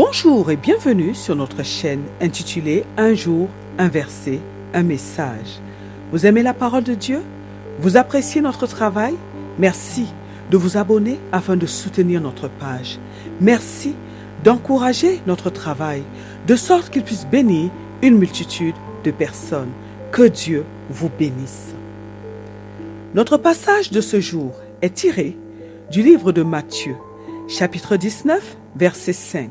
Bonjour et bienvenue sur notre chaîne intitulée Un jour, un verset, un message. Vous aimez la parole de Dieu? Vous appréciez notre travail? Merci de vous abonner afin de soutenir notre page. Merci d'encourager notre travail de sorte qu'il puisse bénir une multitude de personnes. Que Dieu vous bénisse. Notre passage de ce jour est tiré du livre de Matthieu, chapitre 19, verset 5.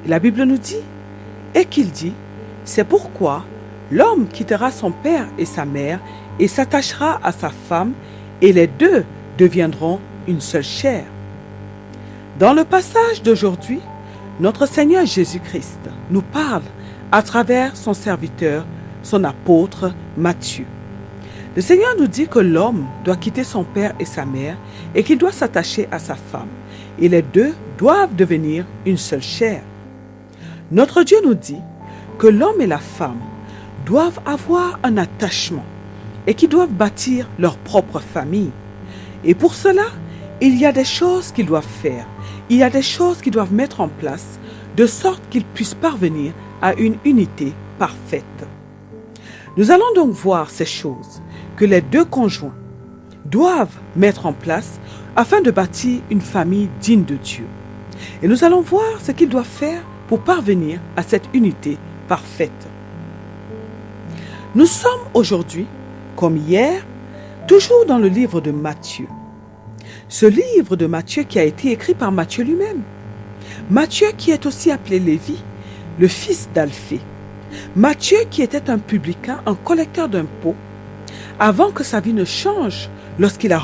La Bible nous dit, et qu'il dit, c'est pourquoi l'homme quittera son père et sa mère et s'attachera à sa femme et les deux deviendront une seule chair. Dans le passage d'aujourd'hui, notre Seigneur Jésus-Christ nous parle à travers son serviteur, son apôtre Matthieu. Le Seigneur nous dit que l'homme doit quitter son père et sa mère et qu'il doit s'attacher à sa femme. Et les deux doivent devenir une seule chair. Notre Dieu nous dit que l'homme et la femme doivent avoir un attachement et qu'ils doivent bâtir leur propre famille. Et pour cela, il y a des choses qu'ils doivent faire. Il y a des choses qu'ils doivent mettre en place de sorte qu'ils puissent parvenir à une unité parfaite. Nous allons donc voir ces choses que les deux conjoints doivent mettre en place afin de bâtir une famille digne de Dieu. Et nous allons voir ce qu'ils doivent faire pour parvenir à cette unité parfaite. Nous sommes aujourd'hui, comme hier, toujours dans le livre de Matthieu. Ce livre de Matthieu qui a été écrit par Matthieu lui-même. Matthieu qui est aussi appelé Lévi, le fils d'Alphée. Matthieu qui était un publicain, un collecteur d'impôts, avant que sa vie ne change lorsqu'il a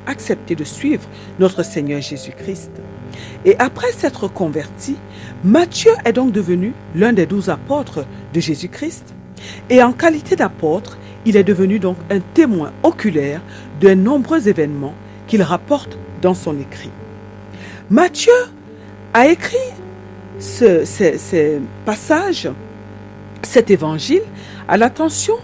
accepté de suivre notre Seigneur Jésus-Christ. Et après s'être converti, Matthieu est donc devenu l'un des 12 apôtres de Jésus-Christ. Et en qualité d'apôtre, il est devenu donc un témoin oculaire de nombreux événements qu'il rapporte dans son écrit. Matthieu a écrit ce passage, cet évangile, à l'attention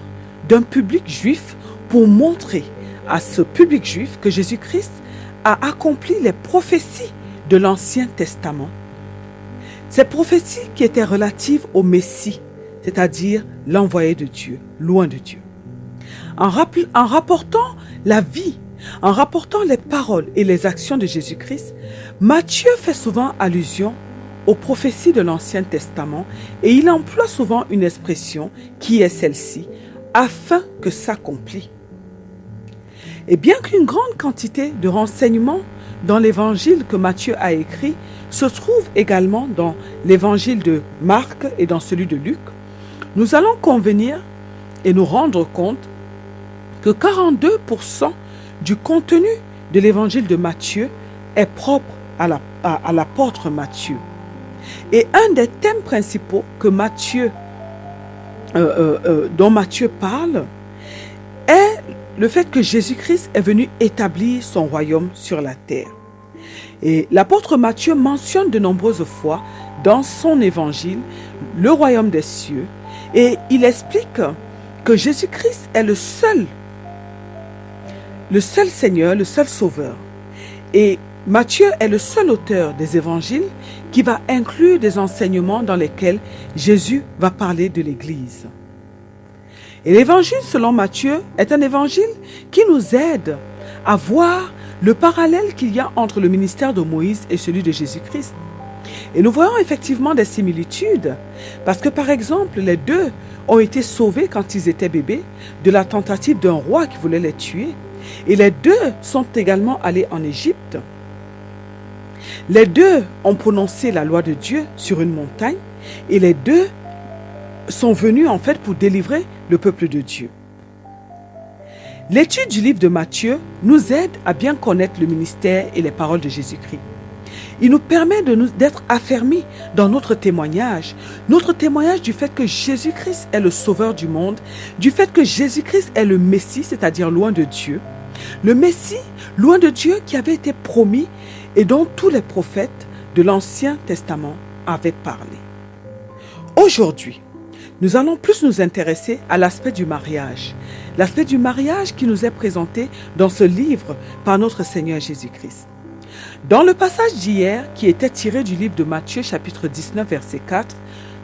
d'un public juif pour montrer à ce public juif que Jésus-Christ a accompli les prophéties de l'Ancien Testament. Ces prophéties qui étaient relatives au Messie, c'est-à-dire l'envoyé de Dieu, loin de Dieu. En rapportant la vie, en rapportant les paroles et les actions de Jésus-Christ, Matthieu fait souvent allusion aux prophéties de l'Ancien Testament et il emploie souvent une expression qui est celle-ci, afin que s'accomplisse. Et bien qu'une grande quantité de renseignements dans l'évangile que Matthieu a écrit se trouve également dans l'évangile de Marc et dans celui de Luc, nous allons convenir et nous rendre compte que 42% du contenu de l'évangile de Matthieu est propre à l'apôtre Matthieu. Et un des thèmes principaux que dont Matthieu parle est le fait que Jésus-Christ est venu établir son royaume sur la terre. Et l'apôtre Matthieu mentionne de nombreuses fois dans son évangile le royaume des cieux et il explique que Jésus-Christ est le seul Seigneur, le seul Sauveur. Et Matthieu est le seul auteur des évangiles qui va inclure des enseignements dans lesquels Jésus va parler de l'Église. Et l'évangile selon Matthieu est un évangile qui nous aide à voir le parallèle qu'il y a entre le ministère de Moïse et celui de Jésus-Christ. Et nous voyons effectivement des similitudes parce que par exemple les deux ont été sauvés quand ils étaient bébés de la tentative d'un roi qui voulait les tuer. Et les deux sont également allés en Égypte. Les deux ont prononcé la loi de Dieu sur une montagne et les deux sont venus en fait pour délivrer le peuple de Dieu. L'étude du livre de Matthieu nous aide à bien connaître le ministère et les paroles de Jésus-Christ. Il nous permet d'être affermis dans notre témoignage du fait que Jésus-Christ est le sauveur du monde, du fait que Jésus-Christ est le Messie, c'est-à-dire loin de Dieu. Le Messie, loin de Dieu, qui avait été promis et dont tous les prophètes de l'Ancien Testament avaient parlé. Aujourd'hui, nous allons plus nous intéresser à l'aspect du mariage qui nous est présenté dans ce livre par notre Seigneur Jésus-Christ. Dans le passage d'hier, qui était tiré du livre de Matthieu chapitre 19 verset 4,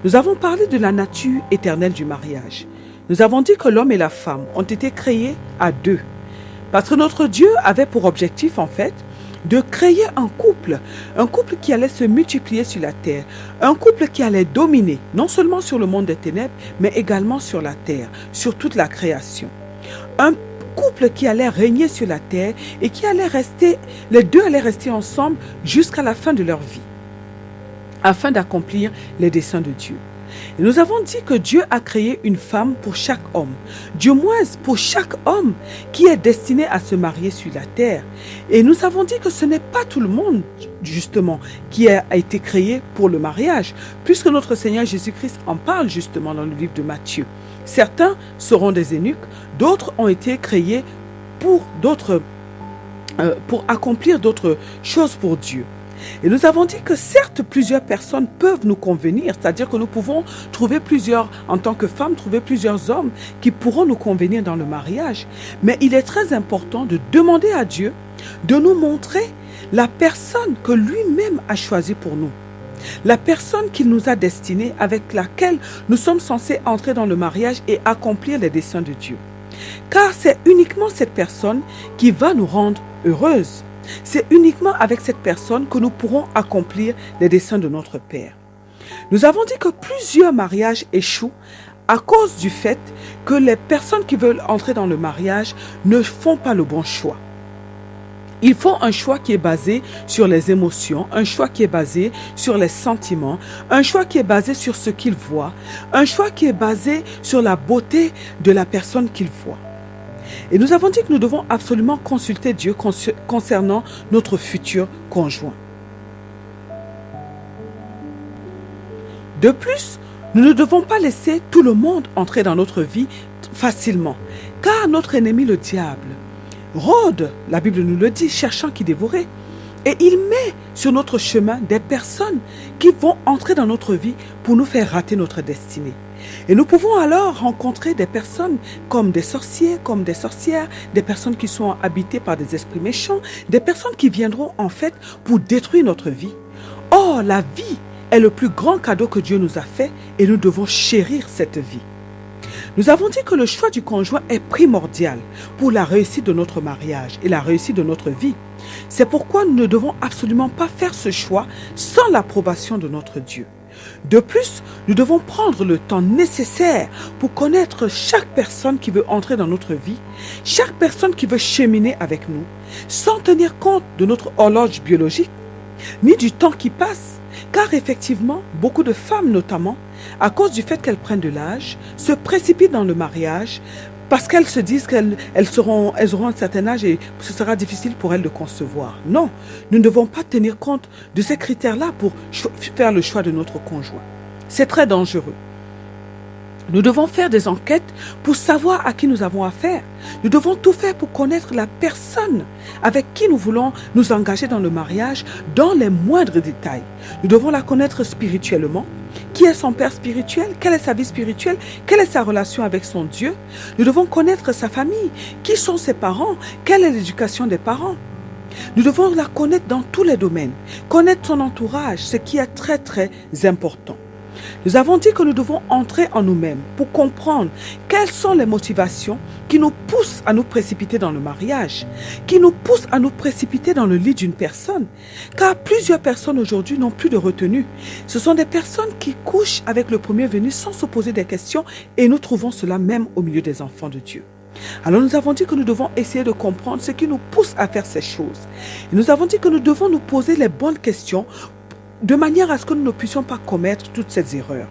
nous avons parlé de la nature éternelle du mariage. Nous avons dit que l'homme et la femme ont été créés à deux. Parce que notre Dieu avait pour objectif en fait de créer un couple qui allait se multiplier sur la terre, un couple qui allait dominer non seulement sur le monde des ténèbres, mais également sur la terre, sur toute la création. Un couple qui allait régner sur la terre et qui allait rester, les deux allaient rester ensemble jusqu'à la fin de leur vie, afin d'accomplir les desseins de Dieu. Et nous avons dit que Dieu a créé une femme pour chaque homme, du moins pour chaque homme qui est destiné à se marier sur la terre. Et nous avons dit que ce n'est pas tout le monde, justement, qui a été créé pour le mariage, puisque notre Seigneur Jésus-Christ en parle justement dans le livre de Matthieu. Certains seront des eunuques, d'autres ont été créés pour accomplir d'autres choses pour Dieu. Et nous avons dit que certes, plusieurs personnes peuvent nous convenir, c'est-à-dire que nous pouvons trouver en tant que femmes, trouver plusieurs hommes qui pourront nous convenir dans le mariage. Mais il est très important de demander à Dieu de nous montrer la personne que lui-même a choisie pour nous. La personne qu'il nous a destinée, avec laquelle nous sommes censés entrer dans le mariage et accomplir les desseins de Dieu. Car c'est uniquement cette personne qui va nous rendre heureuses. C'est uniquement avec cette personne que nous pourrons accomplir les desseins de notre Père. Nous avons dit que plusieurs mariages échouent à cause du fait que les personnes qui veulent entrer dans le mariage ne font pas le bon choix. Ils font un choix qui est basé sur les émotions, un choix qui est basé sur les sentiments, un choix qui est basé sur ce qu'ils voient, un choix qui est basé sur la beauté de la personne qu'ils voient. Et nous avons dit que nous devons absolument consulter Dieu concernant notre futur conjoint. De plus, nous ne devons pas laisser tout le monde entrer dans notre vie facilement, car notre ennemi, le diable, rôde, la Bible nous le dit, cherchant qui dévorer. Et il met sur notre chemin des personnes qui vont entrer dans notre vie pour nous faire rater notre destinée. Et nous pouvons alors rencontrer des personnes comme des sorciers, comme des sorcières, des personnes qui sont habitées par des esprits méchants, des personnes qui viendront en fait pour détruire notre vie. Or, la vie est le plus grand cadeau que Dieu nous a fait et nous devons chérir cette vie. Nous avons dit que le choix du conjoint est primordial pour la réussite de notre mariage et la réussite de notre vie. C'est pourquoi nous ne devons absolument pas faire ce choix sans l'approbation de notre Dieu. De plus, nous devons prendre le temps nécessaire pour connaître chaque personne qui veut entrer dans notre vie, chaque personne qui veut cheminer avec nous, sans tenir compte de notre horloge biologique, ni du temps qui passe. Car effectivement, beaucoup de femmes notamment, à cause du fait qu'elles prennent de l'âge, se précipitent dans le mariage parce qu'elles se disent qu'elles auront un certain âge et ce sera difficile pour elles de concevoir. Non, nous ne devons pas tenir compte de ces critères-là pour faire le choix de notre conjoint. C'est très dangereux. Nous devons faire des enquêtes pour savoir à qui nous avons affaire. Nous devons tout faire pour connaître la personne avec qui nous voulons nous engager dans le mariage dans les moindres détails. Nous devons la connaître spirituellement. Qui est son père spirituel? Quelle est sa vie spirituelle? Quelle est sa relation avec son Dieu? Nous devons connaître sa famille. Qui sont ses parents? Quelle est l'éducation des parents? Nous devons la connaître dans tous les domaines. Connaître son entourage, ce qui est très très important. Nous avons dit que nous devons entrer en nous-mêmes pour comprendre quelles sont les motivations qui nous poussent à nous précipiter dans le mariage, qui nous poussent à nous précipiter dans le lit d'une personne. Car plusieurs personnes aujourd'hui n'ont plus de retenue. Ce sont des personnes qui couchent avec le premier venu sans se poser des questions et nous trouvons cela même au milieu des enfants de Dieu. Alors nous avons dit que nous devons essayer de comprendre ce qui nous pousse à faire ces choses. Et nous avons dit que nous devons nous poser les bonnes questions de manière à ce que nous ne puissions pas commettre toutes ces erreurs.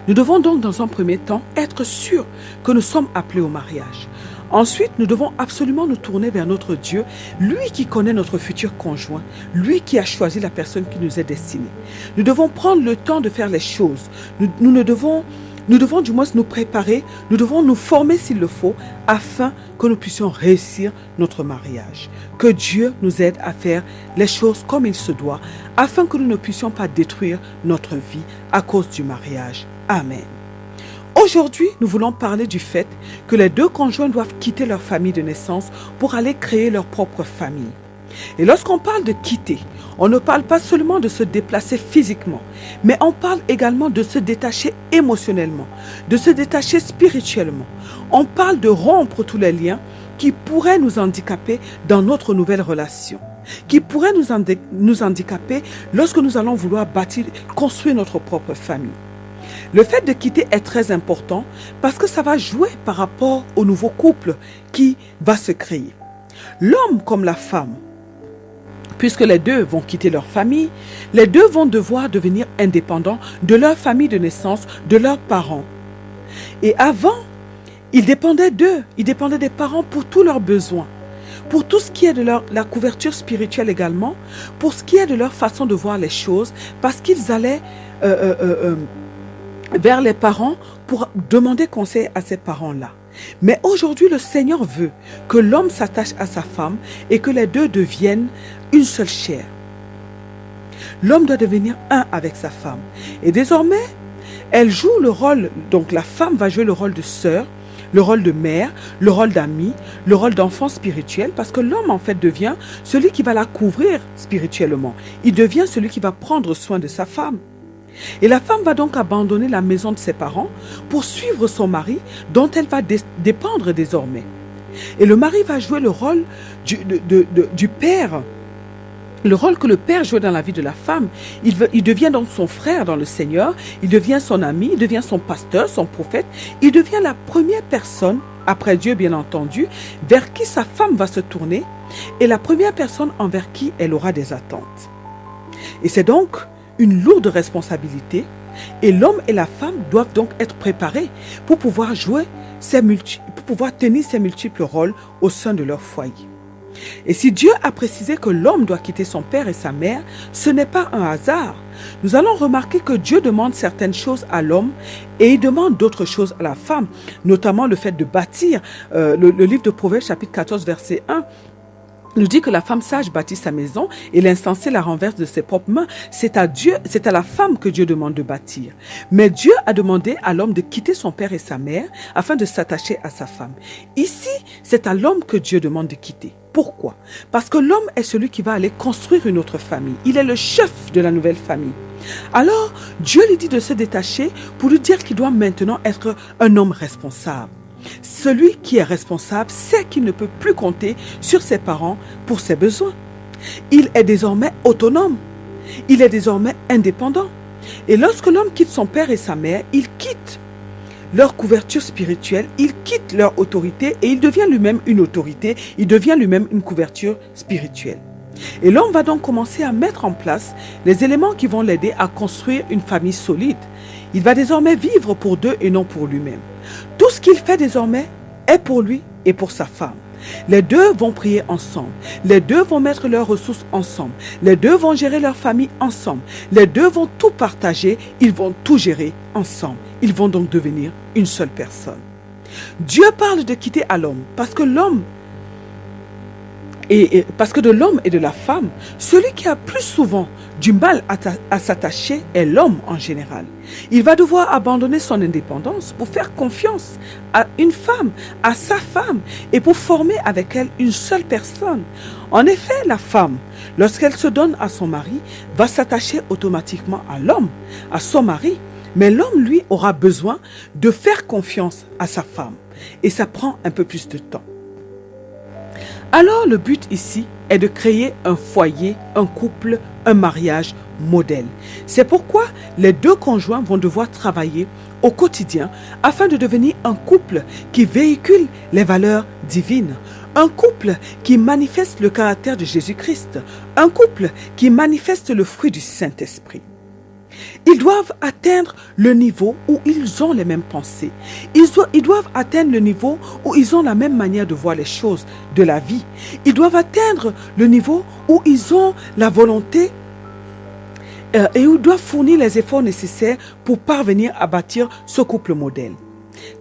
Nous devons donc dans un premier temps être sûrs que nous sommes appelés au mariage. Ensuite, nous devons absolument nous tourner vers notre Dieu, lui qui connaît notre futur conjoint, lui qui a choisi la personne qui nous est destinée. Nous devons prendre le temps de faire les choses. Nous devons du moins nous préparer, nous devons nous former s'il le faut, afin que nous puissions réussir notre mariage. Que Dieu nous aide à faire les choses comme il se doit, afin que nous ne puissions pas détruire notre vie à cause du mariage. Amen. Aujourd'hui, nous voulons parler du fait que les deux conjoints doivent quitter leur famille de naissance pour aller créer leur propre famille. Et lorsqu'on parle de quitter, on ne parle pas seulement de se déplacer physiquement, mais on parle également de se détacher émotionnellement, de se détacher spirituellement. On parle de rompre tous les liens qui pourraient nous handicaper dans notre nouvelle relation, qui pourraient nous handicaper lorsque nous allons vouloir construire notre propre famille. Le fait de quitter est très important parce que ça va jouer par rapport au nouveau couple qui va se créer. L'homme comme la femme, puisque les deux vont quitter leur famille, les deux vont devoir devenir indépendants de leur famille de naissance, de leurs parents. Et avant, ils dépendaient d'eux, ils dépendaient des parents pour tous leurs besoins, pour tout ce qui est de la couverture spirituelle également, pour ce qui est de leur façon de voir les choses, parce qu'ils allaient vers les parents pour demander conseil à ces parents-là. Mais aujourd'hui, le Seigneur veut que l'homme s'attache à sa femme et que les deux deviennent une seule chair. L'homme doit devenir un avec sa femme. Et désormais, elle joue le rôle, donc la femme va jouer le rôle de sœur, le rôle de mère, le rôle d'ami, le rôle d'enfant spirituel, parce que l'homme en fait devient celui qui va la couvrir spirituellement. Il devient celui qui va prendre soin de sa femme. Et la femme va donc abandonner la maison de ses parents pour suivre son mari dont elle va dépendre désormais. Et le mari va jouer le rôle du père, le rôle que le père jouait dans la vie de la femme. Il devient donc son frère dans le Seigneur, il devient son ami, il devient son pasteur, son prophète. Il devient la première personne, après Dieu bien entendu, vers qui sa femme va se tourner et la première personne envers qui elle aura des attentes. Et c'est donc une lourde responsabilité et l'homme et la femme doivent donc être préparés pour pouvoir pour pouvoir tenir ces multiples rôles au sein de leur foyer. Et si Dieu a précisé que l'homme doit quitter son père et sa mère, ce n'est pas un hasard. Nous allons remarquer que Dieu demande certaines choses à l'homme et il demande d'autres choses à la femme, notamment le fait de bâtir. Le livre de Proverbes chapitre 14 verset 1 nous dit que la femme sage bâtit sa maison et l'insensé la renverse de ses propres mains. C'est à la femme que Dieu demande de bâtir. Mais Dieu a demandé à l'homme de quitter son père et sa mère afin de s'attacher à sa femme. Ici, c'est à l'homme que Dieu demande de quitter. Pourquoi? Parce que l'homme est celui qui va aller construire une autre famille. Il est le chef de la nouvelle famille. Alors, Dieu lui dit de se détacher pour lui dire qu'il doit maintenant être un homme responsable. Celui qui est responsable sait qu'il ne peut plus compter sur ses parents pour ses besoins. Il est désormais autonome. Il est désormais indépendant. Et lorsque l'homme quitte son père et sa mère, il quitte leur couverture spirituelle, il quitte leur autorité et il devient lui-même une autorité, il devient lui-même une couverture spirituelle. Et l'homme va donc commencer à mettre en place les éléments qui vont l'aider à construire une famille solide. Il va désormais vivre pour deux et non pour lui-même. Tout ce qu'il fait désormais est pour lui et pour sa femme. Les deux vont prier ensemble. Les deux vont mettre leurs ressources ensemble. Les deux vont gérer leur famille ensemble. Les deux vont tout partager. Ils vont tout gérer ensemble. Ils vont donc devenir une seule personne. Dieu parle de quitter à l'homme parce que parce que de l'homme et de la femme, celui qui a plus souvent du mal à s'attacher est l'homme en général. Il va devoir abandonner son indépendance pour faire confiance à une femme, à sa femme, et pour former avec elle une seule personne. En effet, la femme, lorsqu'elle se donne à son mari, va s'attacher automatiquement à l'homme, à son mari. Mais l'homme, lui, aura besoin de faire confiance à sa femme. Et ça prend un peu plus de temps. Alors le but ici est de créer un foyer, un couple, un mariage modèle. C'est pourquoi les deux conjoints vont devoir travailler au quotidien afin de devenir un couple qui véhicule les valeurs divines. Un couple qui manifeste le caractère de Jésus-Christ. Un couple qui manifeste le fruit du Saint-Esprit. Ils doivent atteindre le niveau où ils ont les mêmes pensées. Ils doivent atteindre le niveau où ils ont la même manière de voir les choses de la vie. Ils doivent atteindre le niveau où ils ont la volonté et où ils doivent fournir les efforts nécessaires pour parvenir à bâtir ce couple modèle.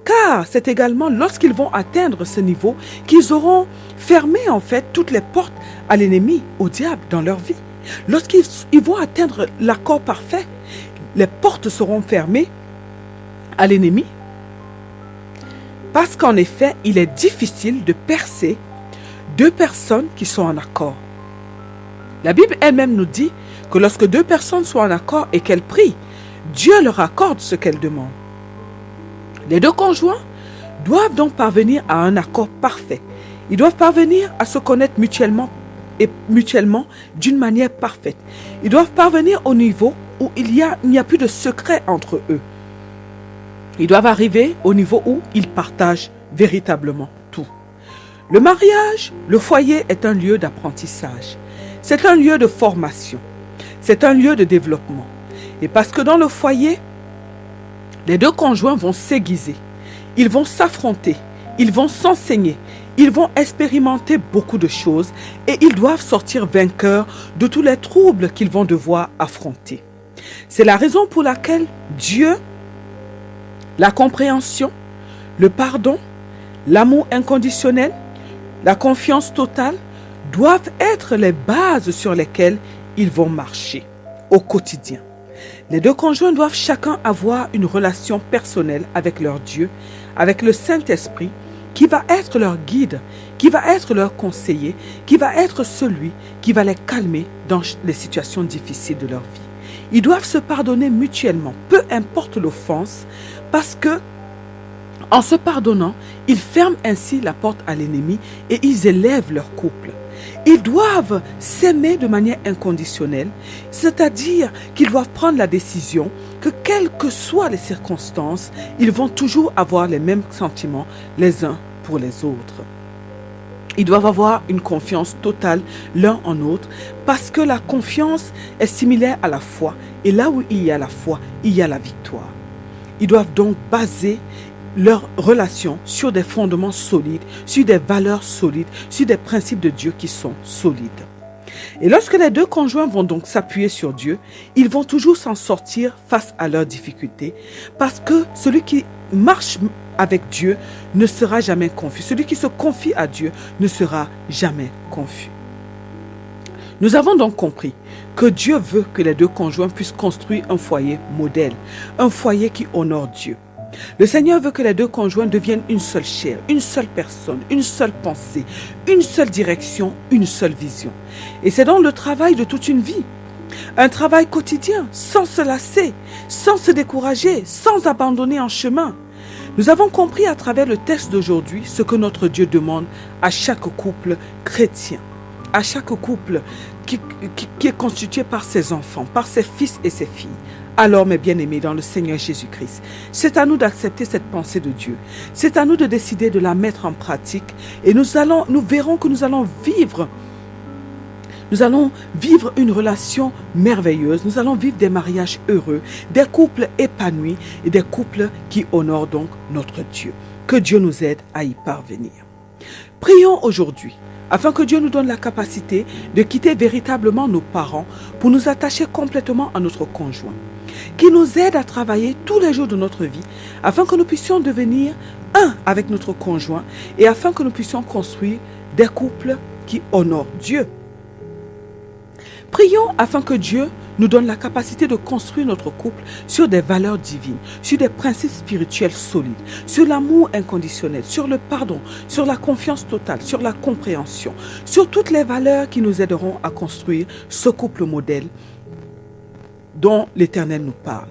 Car c'est également lorsqu'ils vont atteindre ce niveau qu'ils auront fermé en fait toutes les portes à l'ennemi, au diable dans leur vie. Lorsqu'ils vont atteindre l'accord parfait, les portes seront fermées à l'ennemi. Parce qu'en effet, il est difficile de percer deux personnes qui sont en accord. La Bible elle-même nous dit que lorsque deux personnes sont en accord et qu'elles prient, Dieu leur accorde ce qu'elles demandent. Les deux conjoints doivent donc parvenir à un accord parfait. Ils doivent parvenir à se connaître mutuellement d'une manière parfaite. Ils doivent parvenir au niveau où il n'y a plus de secret entre eux. Ils doivent arriver au niveau où ils partagent véritablement tout. Le mariage, le foyer est un lieu d'apprentissage. C'est un lieu de formation. C'est un lieu de développement. Et parce que dans le foyer, les deux conjoints vont s'aiguiser. Ils vont s'affronter. Ils vont s'enseigner. Ils vont expérimenter beaucoup de choses et ils doivent sortir vainqueurs de tous les troubles qu'ils vont devoir affronter. C'est la raison pour laquelle Dieu, la compréhension, le pardon, l'amour inconditionnel, la confiance totale doivent être les bases sur lesquelles ils vont marcher au quotidien. Les deux conjoints doivent chacun avoir une relation personnelle avec leur Dieu, avec le Saint-Esprit, qui va être leur guide, qui va être leur conseiller, qui va être celui qui va les calmer dans les situations difficiles de leur vie. Ils doivent se pardonner mutuellement, peu importe l'offense, parce que en se pardonnant, ils ferment ainsi la porte à l'ennemi et ils élèvent leur couple. Ils doivent s'aimer de manière inconditionnelle, c'est-à-dire qu'ils doivent prendre la décision que quelles que soient les circonstances, ils vont toujours avoir les mêmes sentiments les uns pour les autres. Ils doivent avoir une confiance totale l'un en l'autre parce que la confiance est similaire à la foi et là où il y a la foi, il y a la victoire. Ils doivent donc baser leur relation sur des fondements solides, sur des valeurs solides, sur des principes de Dieu qui sont solides. Et lorsque les deux conjoints vont donc s'appuyer sur Dieu, ils vont toujours s'en sortir face à leurs difficultés parce que celui qui marche avec Dieu ne sera jamais confus. Celui qui se confie à Dieu ne sera jamais confus. Nous avons donc compris que Dieu veut que les deux conjoints puissent construire un foyer modèle, un foyer qui honore Dieu. Le Seigneur veut que les deux conjoints deviennent une seule chair, une seule personne, une seule pensée, une seule direction, une seule vision. Et c'est donc le travail de toute une vie. Un travail quotidien, sans se lasser, sans se décourager, sans abandonner en chemin. Nous avons compris à travers le texte d'aujourd'hui ce que notre Dieu demande à chaque couple chrétien, à chaque couple qui est constitué par ses enfants, par ses fils et ses filles. Alors, mes bien-aimés dans le Seigneur Jésus-Christ, c'est à nous d'accepter cette pensée de Dieu. C'est à nous de décider de la mettre en pratique et nous verrons que nous allons vivre une relation merveilleuse. Nous allons vivre des mariages heureux, des couples épanouis et des couples qui honorent donc notre Dieu. Que Dieu nous aide à y parvenir. Prions aujourd'hui afin que Dieu nous donne la capacité de quitter véritablement nos parents pour nous attacher complètement à notre conjoint, qui nous aide à travailler tous les jours de notre vie afin que nous puissions devenir un avec notre conjoint et afin que nous puissions construire des couples qui honorent Dieu. Prions afin que Dieu nous donne la capacité de construire notre couple sur des valeurs divines, sur des principes spirituels solides, sur l'amour inconditionnel, sur le pardon, sur la confiance totale, sur la compréhension, sur toutes les valeurs qui nous aideront à construire ce couple modèle dont l'Éternel nous parle.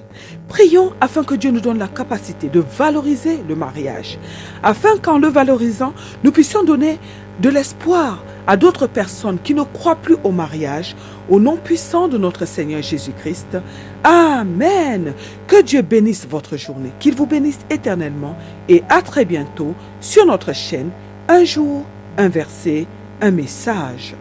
Prions afin que Dieu nous donne la capacité de valoriser le mariage, afin qu'en le valorisant, nous puissions donner de l'espoir à d'autres personnes qui ne croient plus au mariage, au nom puissant de notre Seigneur Jésus-Christ. Amen. Que Dieu bénisse votre journée, qu'il vous bénisse éternellement et à très bientôt sur notre chaîne. Un jour, un verset, un message.